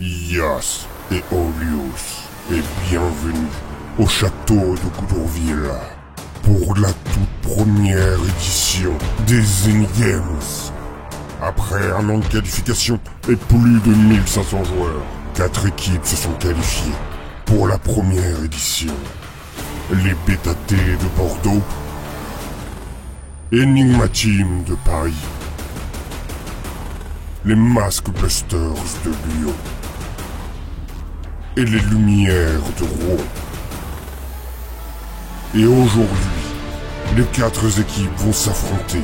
Yas et Olius, et bienvenue au château de Goudrouville pour la toute première édition des Zen Games. Après un an de qualification et plus de 1500 joueurs, 4 équipes se sont qualifiées pour la première édition. Les Beta T de Bordeaux, Enigma Team de Paris, les Mask Busters de Lyon et les Lumières de Rouen. Et aujourd'hui, les 4 équipes vont s'affronter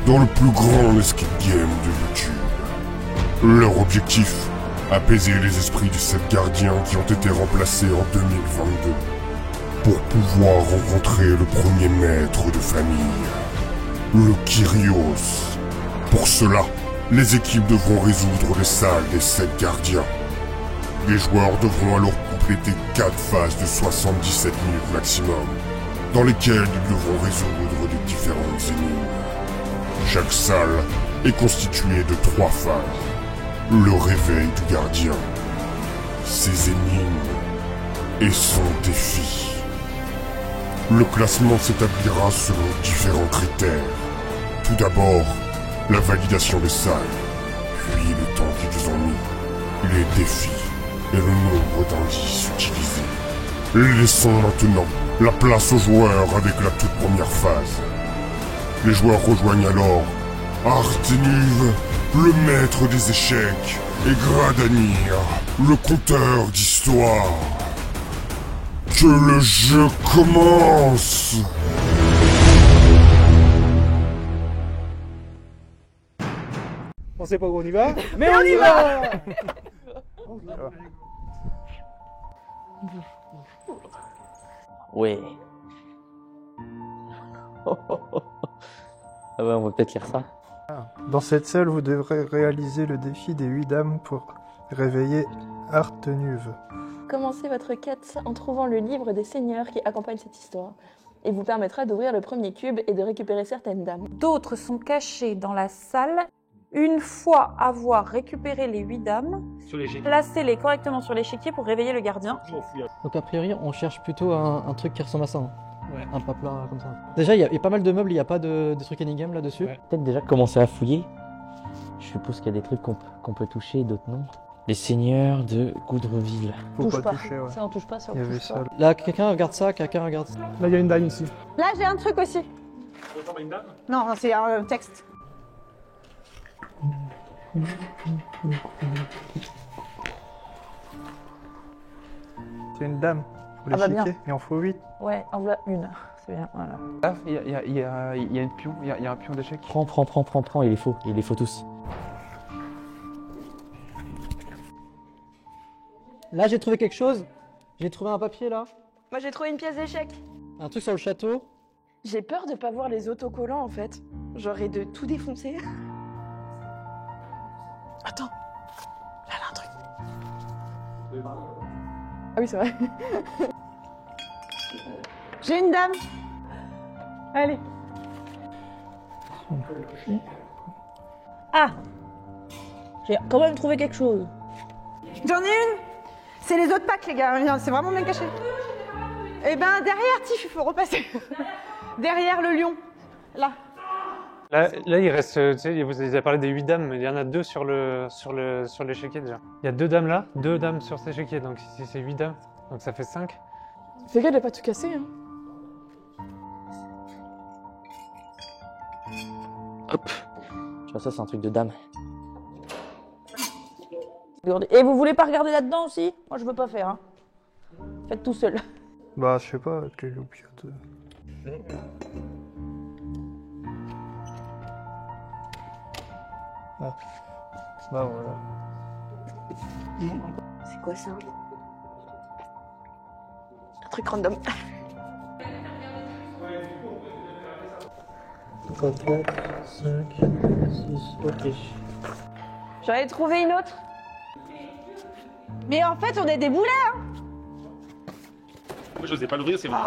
dans le plus grand escape game de YouTube. Leur objectif, apaiser les esprits des 7 gardiens qui ont été remplacés en 2022 pour pouvoir rencontrer le premier maître de famille, le Kyrios. Pour cela, les équipes devront résoudre les salles des 7 gardiens. Les joueurs devront alors compléter 4 phases de 77 minutes maximum, dans lesquelles ils devront résoudre les différentes énigmes. Chaque salle est constituée de 3 phases. Le réveil du gardien, ses énigmes et son défi. Le classement s'établira selon différents critères. Tout d'abord, la validation des salles, puis le temps qu'ils ont mis, les défis et le nombre d'indices utilisés. Laissons maintenant la place aux joueurs avec la toute première phase. Les joueurs rejoignent alors Artenuve, le maître des échecs, et Gradanir, le conteur d'histoire. Que le jeu commence! On sait pas où on y va, mais on y va. Ouais. Ah bah on va peut-être lire ça. Dans cette salle, vous devrez réaliser le défi des 8 dames pour réveiller Artenuve. Commencez votre quête en trouvant le livre des seigneurs qui accompagne cette histoire. Il vous permettra d'ouvrir le premier cube et de récupérer certaines dames. D'autres sont cachés dans la salle. Une fois avoir récupéré les 8 dames, placez-les correctement sur l'échiquier pour réveiller le gardien. Donc a priori, on cherche plutôt un truc qui ressemble à ça. Hein. Ouais. Un papla comme ça. Déjà, il y a pas mal de meubles, il n'y a pas de trucs Enigame là-dessus. Ouais. Peut-être déjà commencer à fouiller. Je suppose qu'il y a des trucs qu'on peut toucher et d'autres non. Les seigneurs de Goudrouville. Faut pas toucher, ouais. Ça on touche pas, ça on Il y avait touche ça. pas. Là, quelqu'un regarde ça, quelqu'un regarde ça. Là, il y a une dame ici. Là, j'ai un truc aussi. Non, c'est un texte. C'est une dame pour Ah bah l'échiquier, bien. il en faut 8. Ouais, en voilà une. C'est bien, voilà. Là, il y a une pion, il y a un pion d'échec. Prends, il les faut tous. Là, j'ai trouvé quelque chose. J'ai trouvé un papier là. Moi j'ai trouvé une pièce d'échec. Un truc sur le château. J'ai peur de pas voir les autocollants en fait. J'aurais de tout défoncer. Attends. Là, un truc. Ah oui, c'est vrai. J'ai une dame. Allez. Ah, J'ai quand même trouvé quelque chose. j'en ai une. C'est les autres packs, les gars. C'est vraiment bien caché. Eh ben, derrière, Tiff, il faut repasser. Derrière le lion. Là. Là, il reste, tu sais, vous avez parlé des 8 dames, mais il y en a 2 sur l'échiquier déjà. Il y a 2 dames là, 2 dames sur cet échiquier, donc ici c'est 8 dames, donc ça fait 5. Fais gaffe de pas tout casser. Hein. Hop. Tu vois ça, c'est un truc de dame. Et vous voulez pas regarder là-dedans aussi? Moi je veux pas faire. Hein. Faites tout seul. Bah, je sais pas, avec les loupiotes. Ah. Bah voilà. C'est quoi ça? Un truc random. 3, 4, 5, 6, ok. J'en ai trouvé une autre. Mais en fait, on est des boulets, hein. Moi, je n'osais pas l'ouvrir, c'est vrai.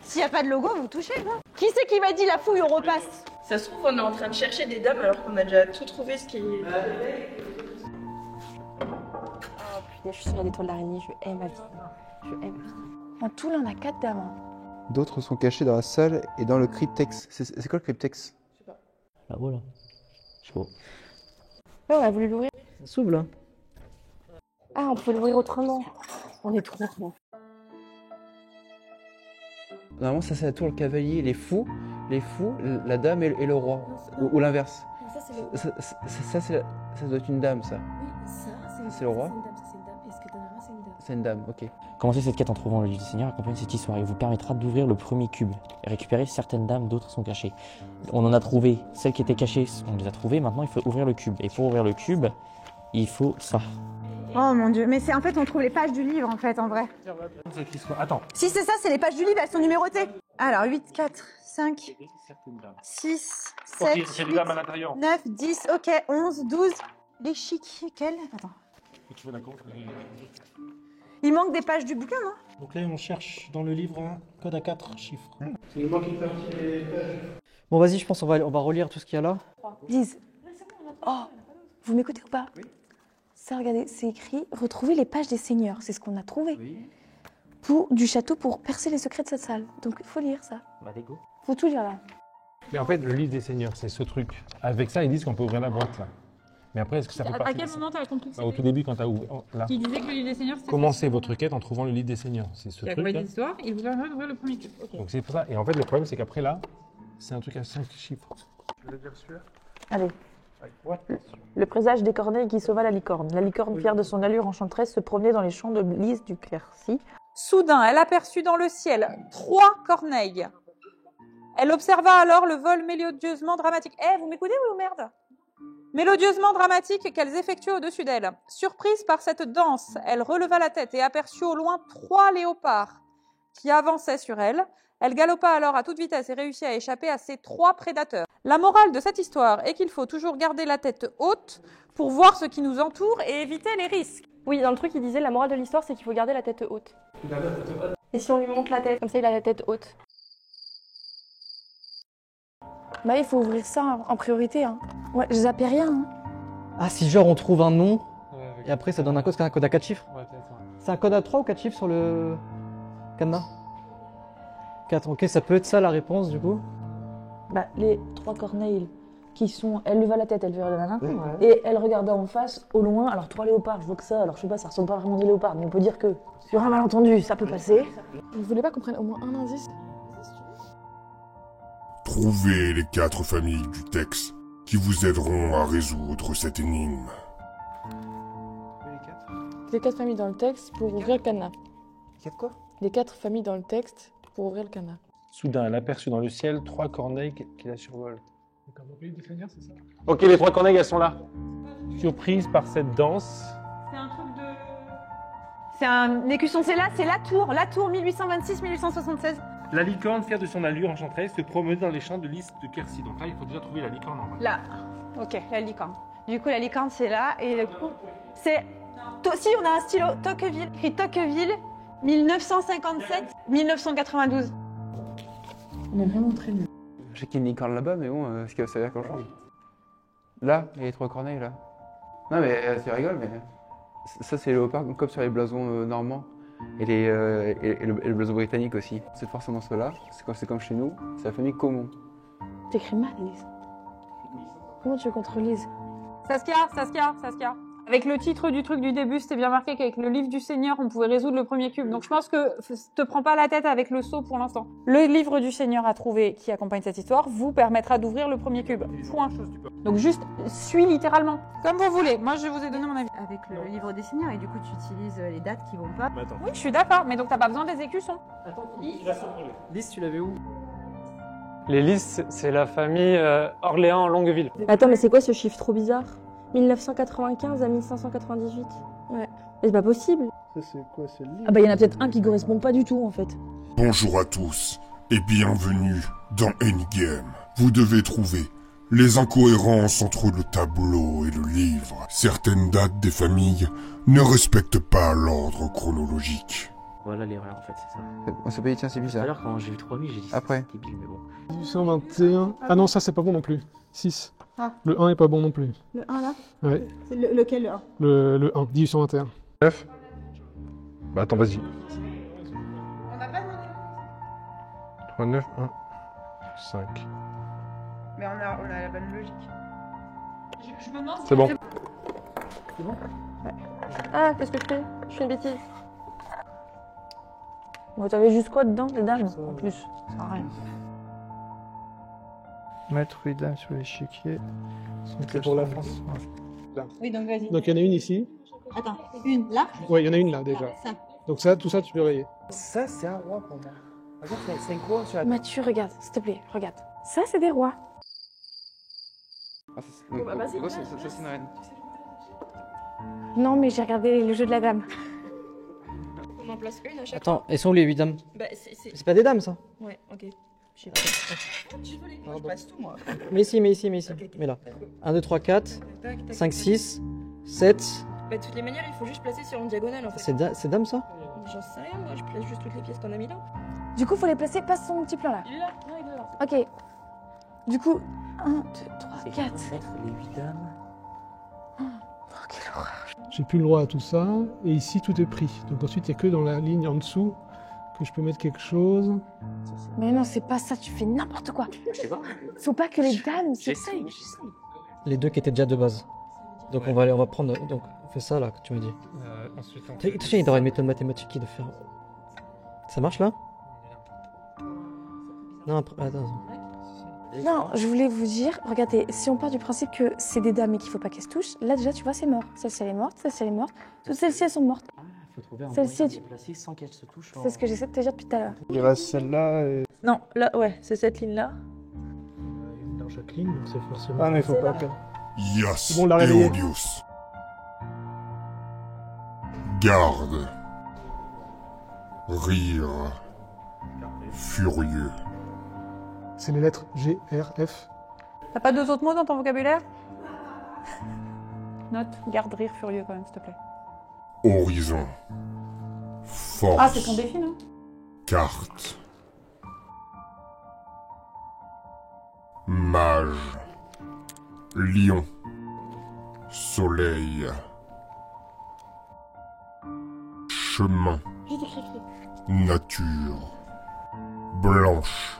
S'il n'y a pas de logo, vous touchez, quoi. Qui c'est qui m'a dit la fouille, on repasse? Ça se trouve, on est en train de chercher des dames alors qu'on a déjà tout trouvé ce qui est. Je suis sur les toiles d'araignée, je hais ma vie. Je hais ma vie. En tout, là, on a 4 dames. Hein. D'autres sont cachés dans la salle et dans le cryptex. C'est quoi le cryptex? Là-haut, là. Je sais pas. Ouais, on a voulu l'ouvrir. Ça s'ouvre là. Ah, on peut l'ouvrir autrement. On est trop gros. Normalement, ça c'est la tour, le cavalier, les fous, la dame et le roi. Ou l'inverse. Ça, c'est le... Ça doit être une dame, ça. Oui, ça, C'est le roi? C'est une dame, ça, c'est une dame. Et ce que t'as derrière, c'est une dame. C'est une dame, ok. Commencez cette quête en trouvant le livre du Seigneur, accompagne cette histoire. Il vous permettra d'ouvrir le premier cube et récupérer certaines dames, d'autres sont cachées. On en a trouvé, celles qui étaient cachées, on les a trouvées, maintenant il faut ouvrir le cube. Et pour ouvrir le cube, il faut ça. Oh mon dieu, mais c'est en fait on trouve les pages du livre en fait en vrai. Attends. Si c'est ça, c'est les pages du livre, elles sont numérotées. Alors 8, 4, 5, 6, 7, Il y a des dames à l'intérieur. 9, 10, ok, 11, 12. L'échiquier, quel? Attends. Il manque des pages du bouquin, non? Donc là, on cherche dans le livre un code à 4 chiffres. Bon, vas-y, je pense on va relire tout ce qu'il y a là. Lise. Oh, vous m'écoutez ou pas? Oui. Ça, regardez, c'est écrit « Retrouver les pages des seigneurs ». C'est ce qu'on a trouvé. Oui. Du château pour percer les secrets de cette salle. Donc, il faut lire ça. Bah, dégo. Faut tout lire là. Mais en fait, le livre des seigneurs, c'est ce truc. Avec ça, ils disent qu'on peut ouvrir la boîte là. Mais après, est-ce que ça fait partie À quel moment tu as compris que c'était Au tout début, quand tu as ouvert. Là. Qui disait que le livre des seigneurs, c'était Commencez votre quête en trouvant le livre des seigneurs. C'est ce qui a truc. accompagné l'histoire, il vous permet d'ouvrir le premier cube. Ok. Donc c'est pour ça. Et en fait, le problème, c'est qu'après là, c'est un truc à 5 chiffres. Je vais dire celui-là. Allez. Le présage des corneilles qui sauva la licorne. La licorne, fière de son allure enchanteresse, se promenait dans les champs de Lise du Quercy. Soudain, elle aperçut dans le ciel 3 corneilles. Elle observa alors le vol mélodieusement dramatique. Eh, vous m'écoutez ou merde? Mélodieusement dramatique qu'elles effectuaient au-dessus d'elle. Surprise par cette danse, elle releva la tête et aperçut au loin 3 léopards qui avançaient sur elle. Elle galopa alors à toute vitesse et réussit à échapper à ces 3 prédateurs. La morale de cette histoire est qu'il faut toujours garder la tête haute pour voir ce qui nous entoure et éviter les risques. Oui, dans le truc, il disait la morale de l'histoire, c'est qu'il faut garder la tête haute. Et si on lui monte la tête, comme ça, il a la tête haute. Bah, il faut ouvrir ça en priorité. Hein. Ouais, je zappais rien. Hein. Ah, si genre on trouve un nom, Ouais, avec- et après ça donne un code, c'est un code à 4 chiffres. Ouais, peut-être. Ouais. C'est un code à 3 ou 4 chiffres sur le cadenas? 4, ok, ça peut être ça la réponse du coup. Bah, les 3 corneilles qui sont... Elle leva la tête, elle verra le nana. Et elle regardait en face, au loin. Alors, 3 léopards, je vois que ça. Alors, je sais pas, ça ressemble pas vraiment à des léopards. Mais on peut dire que sur un malentendu, ça peut passer. Vous voulez pas qu'on prenne au moins un indice? Trouvez les 4 familles du texte qui vous aideront à résoudre cette énigme. Les 4 familles dans le texte pour ouvrir le cadenas. 4 quoi? Les 4 familles dans le texte pour ouvrir le cadenas. Soudain, elle aperçut dans le ciel 3 corneilles qui la survolent. Ok, les 3 corneilles, elles sont là. Surprise par cette danse. C'est un truc de... C'est un écusson, c'est la tour 1826-1876. La licorne, fière de son allure enchanteresse, se promenait dans les champs de Lys de Quercy. Donc là, il faut déjà trouver la licorne en vrai. Là, ok, la licorne. Du coup, la licorne, c'est là, et le coup, c'est... Si, on a un stylo, Tocqueville, écrit Tocqueville, 1957-1992. On est vraiment très nuls. Je sais qu'il y a une licorne là-bas, mais bon, est-ce que ça veut dire grand-chose? Là, il y a les 3 corneilles là. Non mais tu rigoles, mais ça c'est les léopards comme sur les blasons normands et le blason britannique aussi. C'est forcément ceux-là. C'est comme chez nous. C'est la famille Caumont. T'écris mal, Lise. Comment tu veux qu'on te relise? Saskia. Avec le titre du truc du début, c'était bien marqué qu'avec le livre du Seigneur, on pouvait résoudre le premier cube. Donc je pense que te prends pas la tête avec le saut pour l'instant. Le livre du Seigneur à trouver qui accompagne cette histoire vous permettra d'ouvrir le premier cube. Point. Donc juste, suis littéralement. Comme vous voulez. Moi, je vous ai donné mon avis. Avec le livre des Seigneurs, et du coup, tu utilises les dates qui vont pas. Oui, je suis d'accord, mais donc t'as pas besoin des écussons. Lys, tu l'avais où? Les Lys, c'est la famille Orléans-Longueville. Attends, mais c'est quoi ce chiffre trop bizarre? 1995 à 1598. Ouais. Mais c'est pas possible. Ça, c'est quoi? C'est le livre? Ah bah, il y en a peut-être un qui correspond pas du tout, en fait. Bonjour à tous et bienvenue dans Endgame. Vous devez trouver les incohérences entre le tableau et le livre. Certaines dates des familles ne respectent pas l'ordre chronologique. Voilà l'erreur en fait, c'est ça. On s'est pas dit tiens c'est Tout à bizarre. l'heure quand j'ai vu 3000, j'ai dit Après. c'est débile, mais bon. 1821. Ah non, ça c'est pas bon non plus. 6. Ah. Le 1 est pas bon non plus. Le 1 là? Ouais. C'est lequel le 1? Le 1, 1821. 9. Bah attends, vas-y. On n'a pas demandé. 3, 9, 1, 5. Mais on a la bonne logique. Je me demande si C'est bon. C'est bon? Ouais. Ah, qu'est-ce que je fais? Je fais une bêtise. Bon, t'avais juste quoi dedans, les dames? En plus, ça sert à rien. Mettre 8 dames sur l'échiquier. C'est pour la France. Oui, donc vas-y. Donc il y en a une ici. Attends, une là? Ouais, il y en a une là déjà. Ça. Donc ça, tout ça, tu peux rayer. Ça, c'est un roi pour moi. Regarde, c'est un roi sur la Mathieu, regarde, s'il te plaît, regarde. Ça, c'est des rois. Ah, ça, c'est une reine. Non, mais j'ai regardé le jeu de la dame. On en place une à chaque Attends, elles sont où les 8 dames? Bah, C'est pas des dames ça? Ouais, ok. Je sais pas. Désolée, je passe tout moi. Mais ici. Mais là. 1, 2, 3, 4, 5, 6, 7. Bah, de toutes les manières, il faut juste placer sur une diagonale en fait. C'est dame ça? J'en sais rien, moi, je place juste toutes les pièces qu'on a mis là. Du coup, faut les placer, passe son petit plan là. Il est là, non, il est là. Ok. Du coup, 1, 2, 3, 4. Mettre les 8 dames. Oh, quelle horreur. J'ai plus le droit à tout ça. Et ici, tout est pris. Donc ensuite, il n'y a que dans la ligne en dessous que je peux mettre quelque chose. Mais non, c'est pas ça, tu fais n'importe quoi. Je sais pas. Faut pas que les dames se J'essaye. Les deux qui étaient déjà de base. Donc on va prendre. Donc on fait ça là que tu m'as dit. Ensuite, on Attention, il doit y avoir une méthode mathématique qui doit faire. Ça marche là? Non, après, attends. Non, je voulais vous dire, regardez, si on part du principe que c'est des dames et qu'il faut pas qu'elles se touchent, là déjà, tu vois, c'est mort. Celle-ci, elle est morte, celle-ci, elle est morte. Toutes celles-ci, elles sont mortes. Faut trouver un Celle-ci, moyen de tu- les placer sans qu'elles se touchent. C'est ce que j'essaie de te dire depuis tout à l'heure. Il reste celle-là et... Non, là, ouais, c'est cette ligne-là. Une dans chaque ligne, donc c'est forcément. Ah mais faut pas que... Yas Bon, on l'a et réveillé. Odius. Garde. Rire. Furieux. C'est les lettres G, R, F. T'as pas deux autres mots dans ton vocabulaire? Note, garde rire furieux quand même, s'il te plaît. Horizon. Force. Ah, c'est ton défi, non? Carte. Mage. Lion. Soleil. Chemin. Nature. Blanche.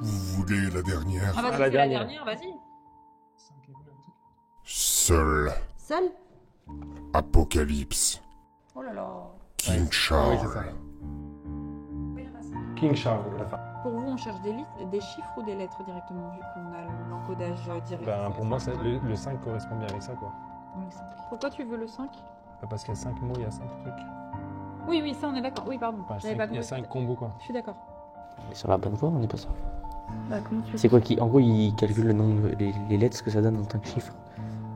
Vous voulez la dernière? Ah, vas-y, c'est la dernière, vas-y. Seul. Seul? Apocalypse. Oh là là. King Oui, Charles. c'est ça. King Charles, la fin. Pour vous, on cherche des chiffres ou des lettres directement, vu qu'on a l'encodage direct? Ben, pour moi, le 5 correspond bien avec ça, quoi. Pourquoi tu veux le 5? Parce qu'il y a 5 mots, il y a 5 trucs. Oui, oui, ça, on est d'accord. Oui, pardon. Enfin, J'avais pas il y a compris. 5 combos, quoi. Je suis d'accord. On est sur la bonne voie, on n'est pas ça. Bah, comment tu C'est quoi qui. En gros, il calcule le nombre, les lettres, ce que ça donne en tant que chiffre.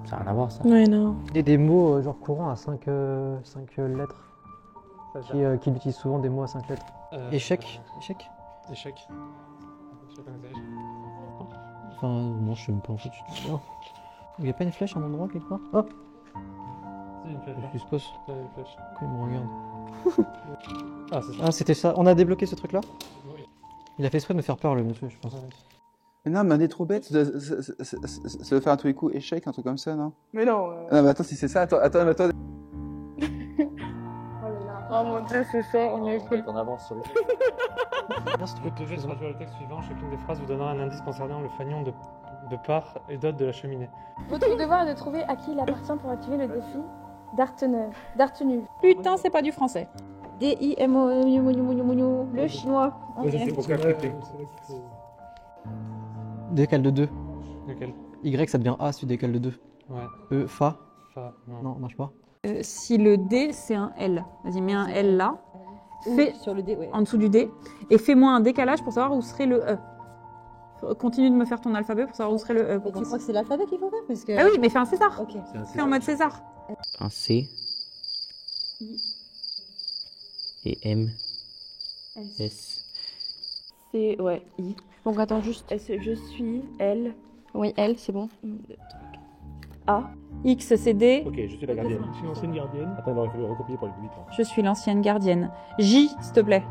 Ça n'a rien à voir, ça. Ouais, non. Des mots genre courants à 5 lettres. Qui utilisent souvent des mots à 5 lettres. Échec. Échec. Enfin, non, je sais même pas en fait. Il n'y a pas une flèche à un endroit quelque part? Oh! Je suppose. Pourquoi il me regarde? Ah, c'est ça. Ah, c'était ça. On a débloqué ce truc-là? Il a fait exprès de me faire peur, le monsieur, je pense. Mais non, mais on est trop bête. Ça doit faire à tous les coups échec, un truc comme ça, non? Mais non. Non, mais attends, si c'est ça, attends. Oh mon dieu, c'est ça, on est fait. On avance sur le. Vous devez traduire le texte suivant. Chacune des phrases vous donnera un indice concernant le fanion de part et d'autre de la cheminée. Votre devoir est de trouver à qui il appartient pour activer le défi d'Artenu. Putain, c'est pas du français. D-I-M-O, le chinois. Ok. Décale de 2. Lequel? Y, ça devient A si tu décales de 2. Ouais. E, Fa. Fa, non. Non, marche pas. Si le D, c'est un L. Vas-y, mets un L là. Fais Sur le dé, ouais. en dessous du D. Et fais-moi un décalage pour savoir où serait le E. Continue de me faire ton alphabet pour savoir où serait le E. Mais tu crois que c'est l'alphabet qu'il faut faire parce que... Ah oui, mais fais un César. Ok. Fais en mode César. Un C. Et M. S. C'est, ouais, I. Donc attends, juste. Je suis, L. Oui, L, c'est bon. A. X, c'est D. Ok, je suis la gardienne. Je suis l'ancienne gardienne. Attends, il aurait fallu recopier pour le plus vite. Je suis l'ancienne gardienne. J, s'il te plaît.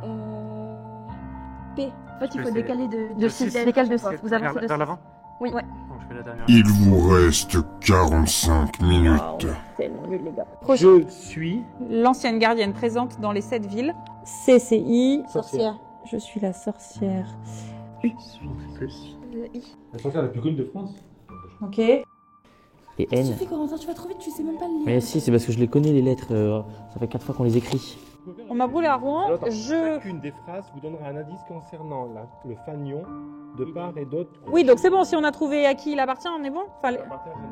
P. En fait, il faut C'est- décaler de De 6, décale de 6. Vous avancez de 6. Vers l'avant? Oui. Donc je fais la dernière. Il vous reste 45 minutes. tellement nul, les gars. Je suis. L'ancienne gardienne présente dans les 7 villes. CCI. Sorcière. Je suis la sorcière. I. La sorcière la plus connue de France. Ok. Et N. Tu fais Corentin, tu vas trop vite, tu sais même pas le lire. Mais si, c'est parce que je les connais les lettres. Ça fait 4 fois qu'on les écrit. On m'a brûlé à Rouen. Alors, attends, chacune des phrases vous donnera un indice concernant le fanion de part et d'autre. Oui, donc c'est bon, si on a trouvé à qui il appartient, on est bon. Enfin,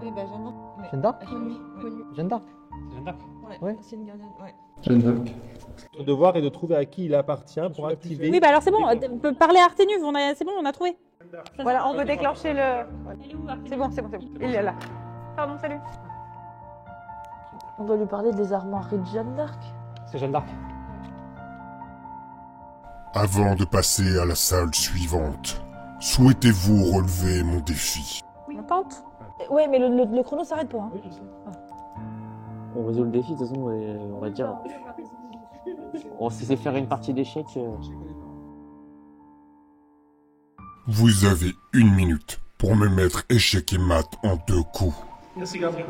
Oui, bah Jeanne d'Arc. Jeanne d'Arc Connue. Jeanne d'Arc Jeanne d'Arc. Ouais. C'est une gardienne, ouais. Jeanne d'Arc. Notre devoir est de trouver à qui il appartient pour activer. Oui, bah alors c'est bon, parler à Arténuve, c'est bon, on a trouvé. Voilà, on veut déclencher le... C'est bon. Il est là. Pardon, salut. On doit lui parler des armoiries de Jeanne d'Arc. C'est Jeanne d'Arc. Avant de passer à la salle suivante, souhaitez-vous relever mon défi? On tente. Ouais, mais le chrono s'arrête pas. Hein. On résout le défi, de toute façon, on va dire. On sait faire une partie d'échecs. Vous avez 1 minute pour me mettre échec et mat en 2 coups. Merci, Gabriel.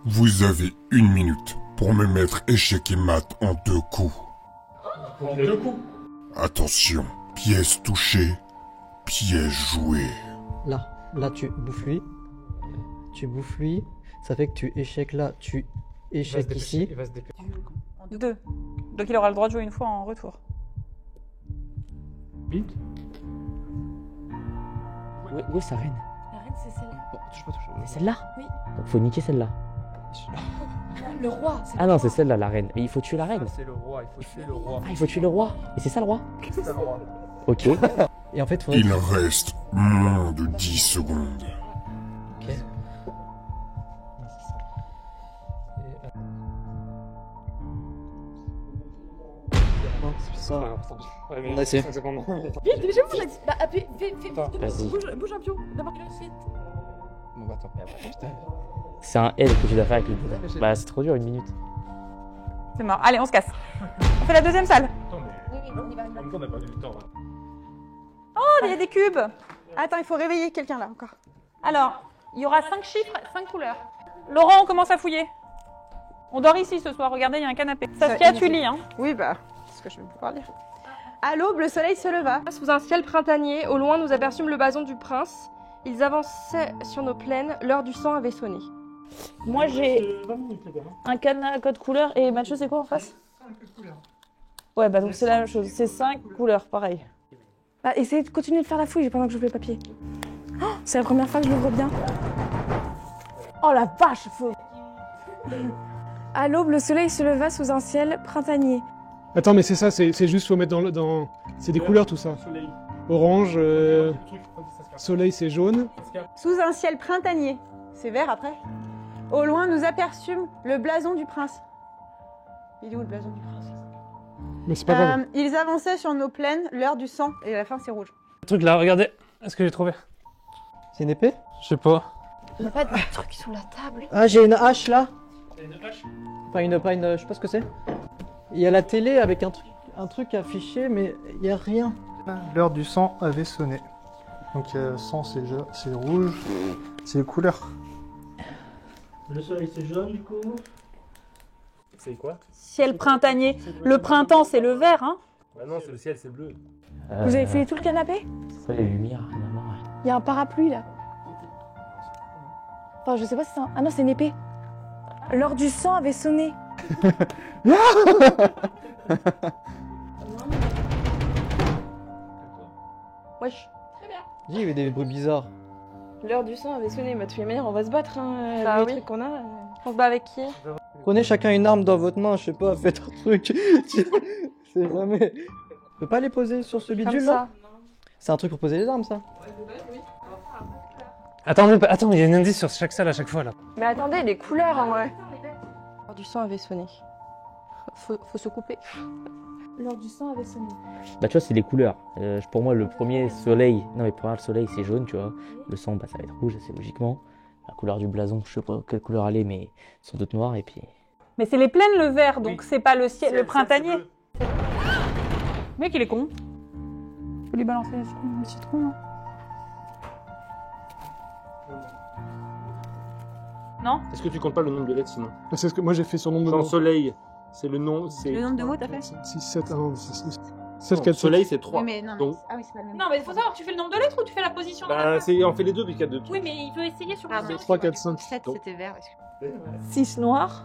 Vous avez 1 minute pour me mettre échec et mat en 2 coups. En 2 coups. Attention, pièce touchée, pièce jouée. Là tu bouffes lui. Tu bouffes lui. Ça fait que tu échecs là, tu échecs ici. Il va se dépêcher. 2. Donc il aura le droit de jouer une fois en retour. Vite. Où est sa reine? La reine, c'est celle-là. C'est celle-là? Oui. Donc faut niquer celle-là. Le roi. Ah non, c'est celle-là, la reine. Mais il faut tuer la reine. C'est le roi, il faut tuer le roi. Ah, il faut tuer le roi. Et c'est ça le roi? C'est ça le roi. Ok. Et en fait, faudrait... Il reste moins de 10 secondes. Ok. Non, c'est ça. Ouais, mais On a essayé. c'est bon, non. Vite, je vous dit. Bah, appuie, Vas-y. bouge un pion. D'abord, vite. Bon, bah attends. Putain. C'est un L que tu dois faire avec le. Bah, c'est trop dur, 1 minute. C'est mort. Allez, on se casse. On fait la deuxième salle. Attends, mais. Oui, on y va. En même temps, on n'a pas du temps. Oh, il y a des cubes. Attends, il faut réveiller quelqu'un là encore. Alors, il y aura 5 chiffres, 5 couleurs. Laurent, on commence à fouiller. On dort ici ce soir. Regardez, il y a un canapé. Saskia, tu lis, hein. Oui, bah, c'est ce que je vais pouvoir lire. À l'aube, le soleil se leva. Sous un ciel printanier, au loin, nous aperçûmes le blason du prince. Ils avançaient sur nos plaines, l'heure du sang avait sonné. Moi, j'ai un cadenas à code couleur. Et Mathieu, c'est quoi en face? Ouais, bah donc c'est la même chose. C'est 5 couleurs, pareil. Bah, essayez de continuer de faire la fouille pendant que j'ouvre le papier. Oh, c'est la première fois que je l'ouvre bien. Oh la vache, faux. À l'aube, le soleil se leva sous un ciel printanier. Attends, mais c'est ça, c'est juste faut mettre dans... C'est des couleurs tout ça. Orange, soleil c'est jaune. Sous un ciel printanier. C'est vert après. Au loin, nous aperçûmes le blason du prince. Il est où le blason du prince? Mais c'est pas grave. Ils avançaient sur nos plaines, l'heure du sang, et à la fin c'est rouge. Le truc là, regardez. Est-ce que j'ai trouvé? C'est une épée? Je sais pas. Il n'y a pas de truc sous la table. Ah, j'ai une hache là. C'est une hache? Pas une, je sais pas ce que c'est. Il y a la télé avec un truc affiché, mais il y a rien. L'heure du sang avait sonné. Donc sang c'est rouge, c'est les couleurs. Le soleil c'est jaune du coup. C'est quoi? Ciel printanier. Le printemps, c'est le vert, hein. Bah non, c'est le ciel, c'est bleu. Vous avez fouillé tout le canapé? C'est les lumières, rien à voir. Il y a un parapluie là. Enfin, je sais pas si c'est un... Ah non, c'est une épée. L'heure du sang avait sonné. Wesh. Dis, il y avait des bruits bizarres. L'heure du sang avait sonné, mais de toute manière, on va se battre. Hein, Bah les oui. trucs qu'on a. On se bat avec qui? Prenez chacun une arme dans votre main, je sais pas, faites un truc. C'est jamais. Je peux pas les poser sur ce bidule là? C'est un truc pour poser les armes ça? Attends, il y a un indice sur chaque salle à chaque fois là. Mais attendez, les couleurs en vrai. L'heure du sang avait sonné. Faut se couper. L'heure du sang avait sonné. Bah, tu vois, c'est les couleurs. Pour moi, le premier soleil. Non, mais pour moi, le soleil c'est jaune, tu vois. Le sang, bah, ça va être rouge, assez logiquement. La couleur du blason, je sais pas quelle couleur elle est, mais sans doute noire, et puis. Mais c'est les plaines, le vert, donc c'est pas le ciel, le printanier. Le mec, il est con. Faut lui balancer le citron, là. Non. Est-ce que tu comptes pas le nombre de lettres sinon? C'est ce que moi j'ai fait sur nombre de Sans mots. soleil, c'est le nom. Le nombre de mots, t'as fait 6, 7, 1, 7, Non, 4, soleil, c'est 3. Oui, mais non. Donc, Ah oui, c'est pas le même. Non, mais il faut savoir, tu fais le nombre de lettres ou tu fais la position de la bah, phrase on fait les deux puisqu'il y a deux trucs. Oui, mais il peut essayer sur le 3, 4, 5. 7, c'était vert. 6 noirs,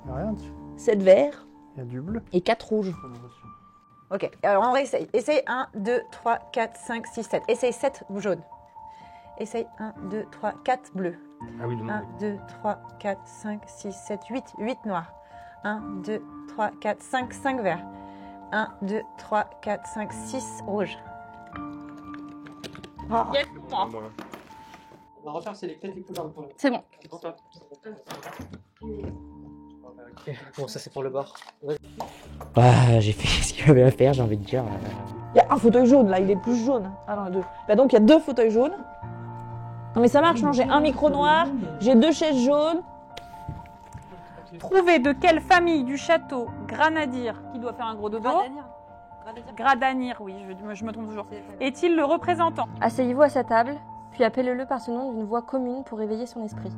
Y'a rien dessus. 7 verts Il y a du bleu. et 4 rouges. Ok, alors on réessaye. Essaye 1, 2, 3, 4, 5, 6, 7. Essaye 7 jaunes. Essaye 1, 2, 3, 4 bleus. Ah oui, le 1, 2, 3, 4, 5, 6, 7, 8. 8 noirs. 1, 2, 3, 4, 5, 5 verts. 1, 2, 3, 4, 5, 6 rouges. Yes, moi. On va refaire sélectionner les couleurs. C'est bon. Bon, ça c'est pour le bar. Ah, j'ai fait ce qu'il y avait à faire, j'ai envie de dire. Il y a un fauteuil jaune là, il est plus jaune. Ah non, 2. Bah donc il y a 2 fauteuils jaunes. Non mais ça marche, non, j'ai un micro noir, j'ai 2 chaises jaunes. Trouvez de quelle famille du château Granadir, qui doit faire un gros dodo. Gradanir, oui, je me trompe toujours. Est-il le représentant? Asseyez-vous à sa table, puis appelez-le par ce nom d'une voix commune pour éveiller son esprit.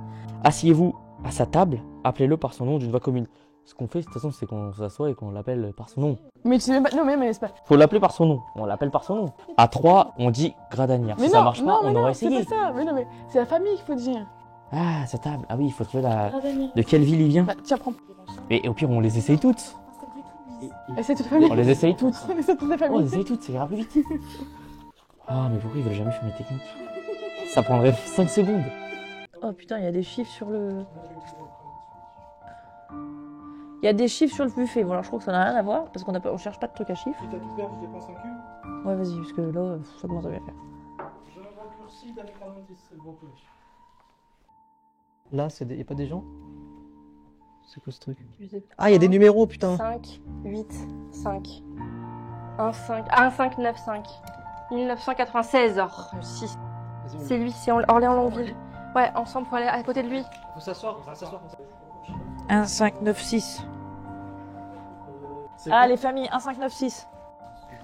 Asseyez-vous à sa table, appelez-le par son nom d'une voix commune. Ce qu'on fait, de toute façon, c'est qu'on s'assoit et qu'on l'appelle par son nom. Mais tu sais même pas. Non mais c'est pas. Faut l'appeler par son nom, on l'appelle par son nom. À 3, on dit Gradanir. Mais Si non, ça marche pas, non, on mais aura non, essayé. c'est pas ça. Mais non mais c'est la famille qu'il faut dire. Ah, sa table. Ah oui, il faut trouver la. Gradanir. De quelle ville il vient? Bah tiens, prends. Et au pire, on les essaye toutes. Et c'est toute la famille. On les essaye toutes. On essaie toute la Oh, famille. on les essaye toutes, ça ira plus vite. Ah, mais pourquoi ils veulent jamais faire mes techniques? Ça prendrait 5 secondes. Oh putain, il y a des chiffres sur le. Il y a des chiffres sur le buffet. Bon, alors je crois que ça n'a rien à voir parce on cherche pas de trucs à chiffres. Si t'as tout perdu, je dépense un cube. Ouais, vas-y, parce que là, ça commence à bien faire. Je raccourcis d'avec un indice, c'est bon. Là, il y a pas des gens? C'est quoi ce truc? Je sais pas. Ah, il y a des numéros, putain. 5, 8, 5. 1, 5. Ah, 1, 5, 9, 5. 1996. Oh, 6. C'est lui, c'est Orléans Longueville. Ouais, ensemble, faut aller à côté de lui. Faut s'asseoir, on va s'asseoir. 1, 5, 9, 6. Ah, les familles, 1, 5, 9, 6.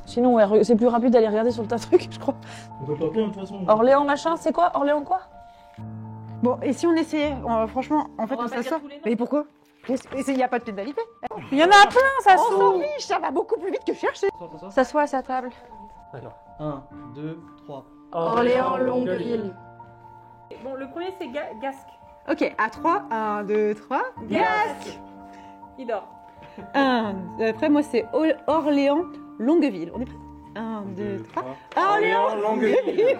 Sinon, ouais, c'est plus rapide d'aller regarder sur le tas de trucs, je crois. On peut pas plein de toute façon. Orléans machin, c'est quoi? Orléans quoi? Bon, et si on essayait, franchement, en fait, on s'assoit. Mais pourquoi? Il n'y a pas de pénalité. Il y en a plein, ça On s'en s'ouvre. fiche, ça va beaucoup plus vite que chercher. S'assoit à sa table. D'accord. 1, 2, 3. Orléans Longueville. Bon, le premier, c'est Gasque. Ok, à 3, 1, 2, 3, Gasque. Il dort. Après, moi, c'est Orléans Longueville. On est prêts? 1, 2, 3. Orléans Longueville.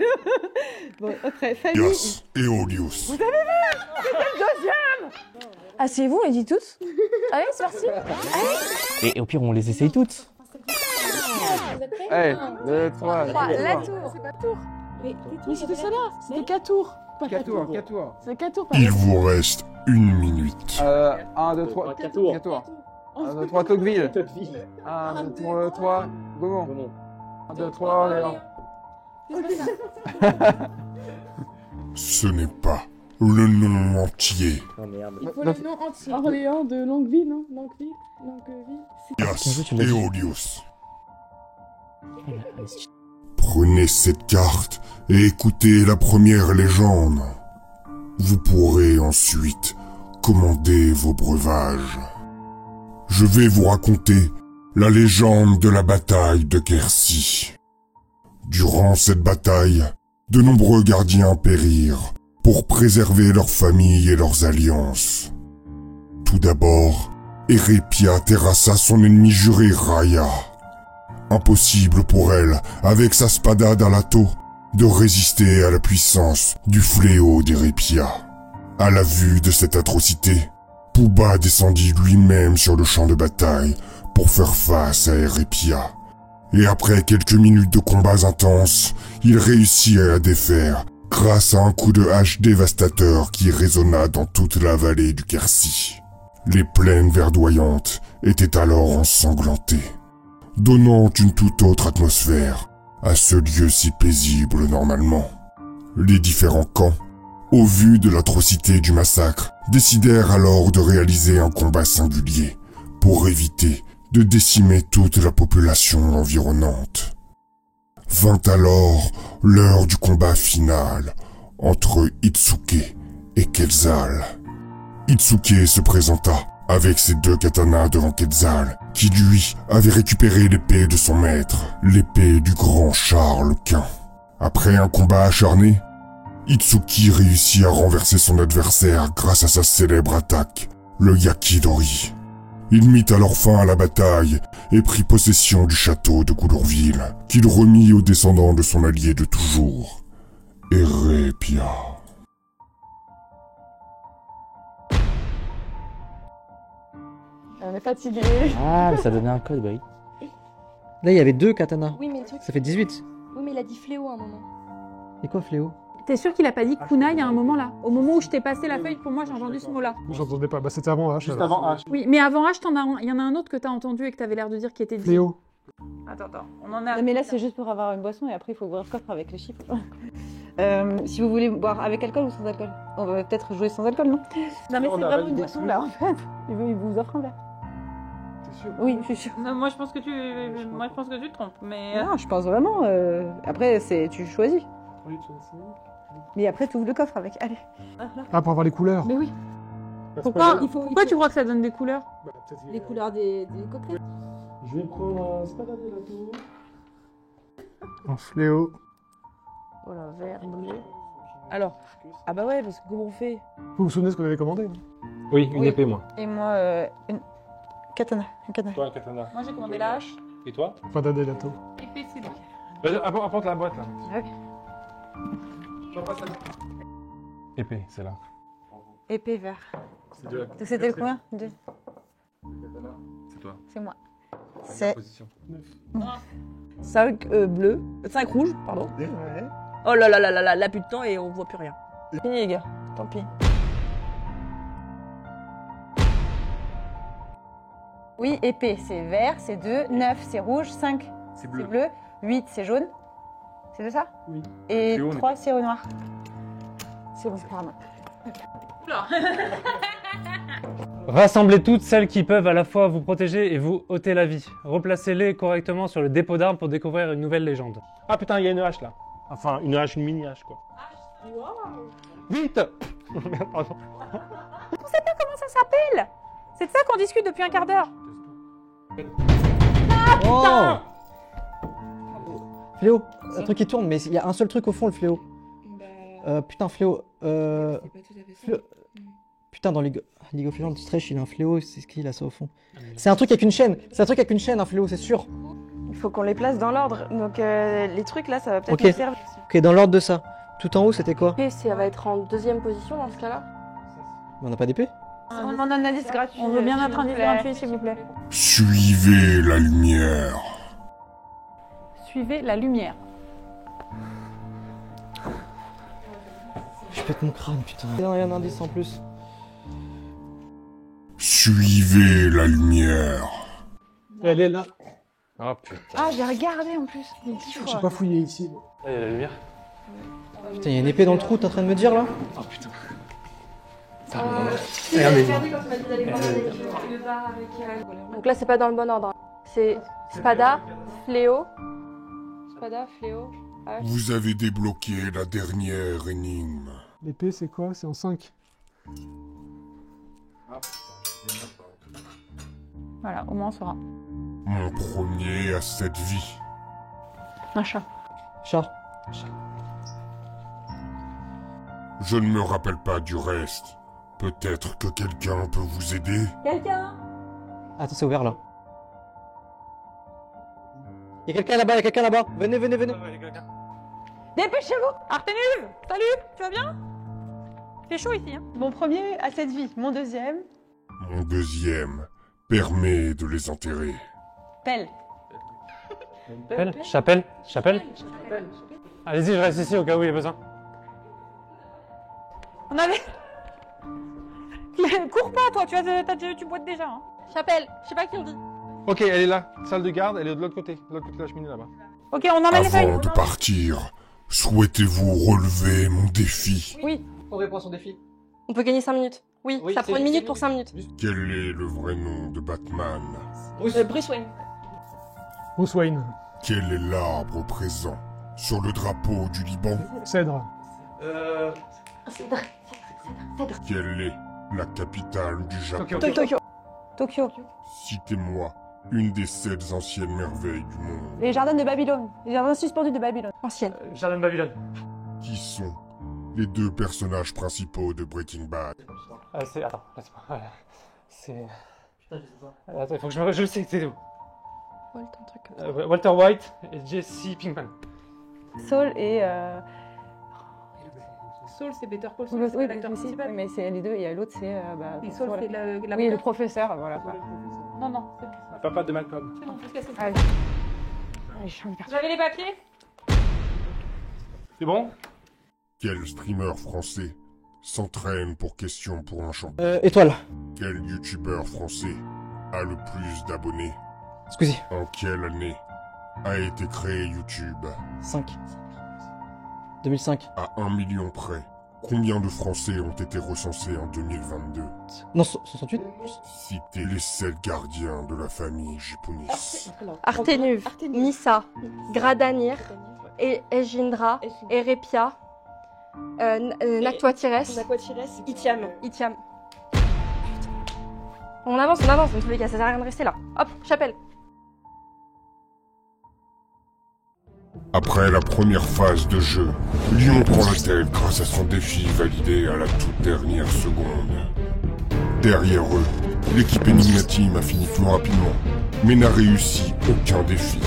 Bon, après, famille. Gas et Olius. Vous avez vu? C'était le deuxième. Asseyez-vous, on les dit tous. Allez, c'est parti. Allez. Et au pire, on les essaye toutes. Allez, 2, 3. La tour. C'est pas tour. Mais c'était ça là. C'était 4 tours. Pas 4 tours, 4 tours. C'est 4 tours, pas Il vous reste 1 minute. 1, 2, 3. 4 tours. 1, 2, 3, Tocqueville. 1, 2, 3, Gaumont. 1, 2, 3, Orléans. Ce n'est pas le nom entier. Oh merde. Il faut le nom entier. Orléans de Longueville, non? Longueville. Gas et Olius. Prenez cette carte et écoutez la première légende. Vous pourrez ensuite commander vos breuvages. Je vais vous raconter la légende de la bataille de Quercy. Durant cette bataille, de nombreux gardiens périrent pour préserver leurs familles et leurs alliances. Tout d'abord, Hérépia terrassa son ennemi juré Raya. Impossible pour elle, avec sa spada d'Alato, de résister à la puissance du fléau d'Hérépia. À la vue de cette atrocité, Pouba descendit lui-même sur le champ de bataille pour faire face à Hérépia. Et après quelques minutes de combats intenses, il réussit à la défaire grâce à un coup de hache dévastateur qui résonna dans toute la vallée du Quercy. Les plaines verdoyantes étaient alors ensanglantées, donnant une toute autre atmosphère à ce lieu si paisible normalement. Les différents camps, au vu de l'atrocité du massacre, décidèrent alors de réaliser un combat singulier pour éviter de décimer toute la population environnante. Vint alors l'heure du combat final entre Itsuke et Quetzal. Itsuke se présenta avec ses 2 katanas devant Quetzal, qui lui avait récupéré l'épée de son maître, l'épée du grand Charles Quint. Après un combat acharné, Itsuki réussit à renverser son adversaire grâce à sa célèbre attaque, le Yakidori. Il mit alors fin à la bataille et prit possession du château de Goulurville, qu'il remit aux descendants de son allié de toujours, Erépia. On est fatigué. Ah, mais ça donnait un code, bah oui. Là, il y avait 2 katanas. Oui, mais le truc. Ça fait 18. Oui, mais il a dit fléau à un moment. Et quoi, fléau? T'es sûr qu'il a pas dit kunai à un moment là? Au moment où je t'ai passé la feuille, pour moi j'ai entendu ce mot-là. J'entendais pas. Bah, c'était avant H. Juste alors. avant H. Oui, mais avant H, il y en a un autre que t'as entendu et que t'avais l'air de dire qui était dit. Fléau. Attends, on en a. Non, mais là, c'est juste pour avoir une boisson et après, il faut ouvrir le coffre avec les chiffres. Si vous voulez boire avec alcool ou sans alcool? On va peut-être jouer sans alcool, non? Non, mais On c'est a vraiment validé une boisson tout. là, en fait. Il vous offre un verre. T'es sûr? Oui, je suis sûre. Non, moi je pense que tu te trompes, mais. Non, je pense vraiment. Après, tu choisis. Mais après, tu ouvres le coffre avec. Allez. Ah, pour avoir les couleurs. Mais oui. Pourquoi tu crois que ça donne des couleurs? Bah, peut-être qu'il- Les couleurs des cocktails. Je vais prendre un spada de la tour. Un fléau. Oh la vert, bleu. Alors, ah bah ouais, parce que comment on fait? Vous vous souvenez ce qu'on avait commandé? Oui, une Oui. épée, moi. Et moi, une katana. Un katana. Toi, un katana. Moi j'ai commandé la hache. Et toi? Fada Delato. Épée, c'est lui. Apporte la boîte, là. Ok. Épée, c'est là. Épée vert. C'est de la- Donc c'était le combien? 2. C'est toi. C'est moi. C'est Position. 5 bleus. 5 rouges, pardon. Oh là là là là là, là plus de temps et on voit plus rien. Fini les gars, tant pis. Oui, épée, c'est vert, c'est 2. 9, c'est rouge. 5, C'est c'est bleu. bleu. 8, c'est jaune. C'est de ça? Oui. Et Fléau, on 3, c'est au noir. C'est bon, c'est carrément. Rassemblez toutes celles qui peuvent à la fois vous protéger et vous ôter la vie. Replacez-les correctement sur le dépôt d'armes pour découvrir une nouvelle légende. Ah putain, il y a une hache là. Enfin, une hache, une mini hache quoi. Vite. Merde, pardon. On sait pas comment ça s'appelle. C'est de ça qu'on discute depuis un quart d'heure. Oh Fléau, un truc qui tourne, mais il y a un seul truc au fond, le fléau. Putain, fléau. Fléau- Putain, dans League of Legends, Stretch, il a un fléau, c'est ce qu'il a ça au fond. C'est un truc avec une chaîne, c'est un truc avec une chaîne, un fléau, c'est sûr. Il faut qu'on les place dans l'ordre. Donc les trucs là, ça va peut-être Ok. nous servir. Ok, dans l'ordre de ça. Tout en haut, c'était quoi? Épée, ça va être en deuxième position dans ce cas-là. On n'a pas d'épée? On demande un indice gratuit. On veut bien s'il notre vous indice plaît. gratuit, s'il vous plaît. Suivez la lumière. Suivez la lumière. Je pète mon crâne, putain. Il y a un indice en plus. Suivez la lumière. Elle est là. Oh putain. Ah, j'ai regardé en plus. Mais 10 J'ai fois. pas fouillé ici. Là, il y a la lumière. Putain, il y a une épée dans le trou, t'es en train de me dire là? Oh putain. Donc là, c'est pas dans le bon ordre. C'est Spada, Fléau. Spada, Fléau, hache. Vous avez débloqué la dernière énigme. L'épée, c'est quoi? C'est en 5. Voilà, au moins on saura. Mon premier à cette vie. Un chat. Chat. Je ne me rappelle pas du reste. Peut-être que quelqu'un peut vous aider? Quelqu'un? Attends, c'est ouvert là. Il y a quelqu'un là-bas, il y a quelqu'un là-bas. Venez, venez, venez. Dépêchez-vous! Arténuse, salut, tu vas bien? C'est chaud ici, hein? Mon premier à cette vie. Mon deuxième, Mon deuxième permet de les enterrer. pelle. Chapelle? Chapelle? Chapelle? Allez-y, je reste ici au cas où il y a besoin. On avait. Cours pas, toi, tu boites déjà. Hein. Chapelle, je sais pas qui on dit. Ok, elle est là. Salle de garde, elle est de l'autre côté. De l'autre côté de la cheminée là-bas. Ok, on emmène les feuilles. Avant de partir, souhaitez-vous relever mon défi? Oui, On répond à son défi. on peut gagner 5 minutes. Oui, Oui, ça c'est- prend une minute pour 5 minutes. Quel est le vrai nom de Batman? Bruce Wayne. Bruce Wayne. Quel est l'arbre présent sur le drapeau du Liban? Cèdre. Quel est la capitale du Japon. Tokyo. Citez-moi une des 7 anciennes merveilles du monde. Les jardins de Babylone. Les jardins suspendus de Babylone. Ancienne. Jardin de Babylone. Qui sont les 2 personnages principaux de Breaking Bad? C'est... Attends, laisse-moi. Voilà. C'est... Attends, il faut que je le sais, c'est où? Walter White et Jesse Pinkman. Saul et... Saul, c'est Better Call Oui, Saul, c'est l'acteur principal. mais c'est les deux, et l'autre c'est... Et Saul, c'est la oui, le professeur, voilà. Non, Le papa de Malcolm. c'est bon, faut se casser. Allez. Vous avez les papiers? C'est bon? Quel streamer français s'entraîne pour question pour un champion? Étoile. Quel youtubeur français a le plus d'abonnés? Squeezie. En quelle année a été créé YouTube? 5. 2005. À 1 million près, combien de Français ont été recensés en 2022? Non, 68. Citez les 7 gardiens de la famille Giponis. Artenuv, Nissa, Gradanir, Ejindra, Erepia, Nakwatires, Itiam. On avance, dans tous les cas, ça sert à rien de rester là. Hop, chapelle. Après la première phase de jeu, Lyon prend la tête grâce à son défi validé à la toute dernière seconde. Derrière eux, l'équipe Enigma Team a fini plus rapidement, mais n'a réussi aucun défi.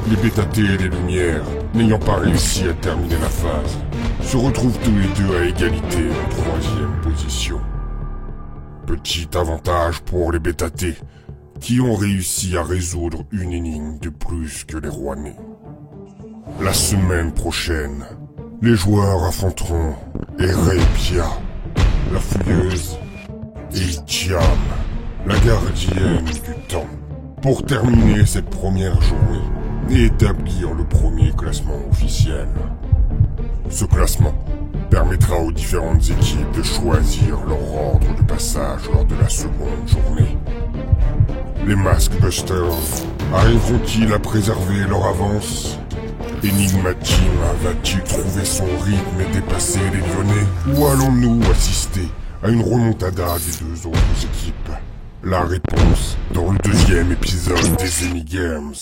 Les Bêta-T et les Lumières, n'ayant pas réussi à terminer la phase, se retrouvent tous les deux à égalité en 3e position. Petit avantage pour les Bêta-T, qui ont réussi à résoudre une énigme de plus que les Rouennais. La semaine prochaine, les joueurs affronteront Erepia, la fouilleuse, et Itiam, la gardienne du temps, pour terminer cette première journée et établir le premier classement officiel. Ce classement permettra aux différentes équipes de choisir leur ordre de passage lors de la seconde journée. Les Maskbusters arriveront-ils à préserver leur avance? Enigma Team va-t-il trouver son rythme et dépasser les Lyonnais? Ou allons-nous assister à une remontada des 2 autres équipes? La réponse dans le 2e épisode des Enigames.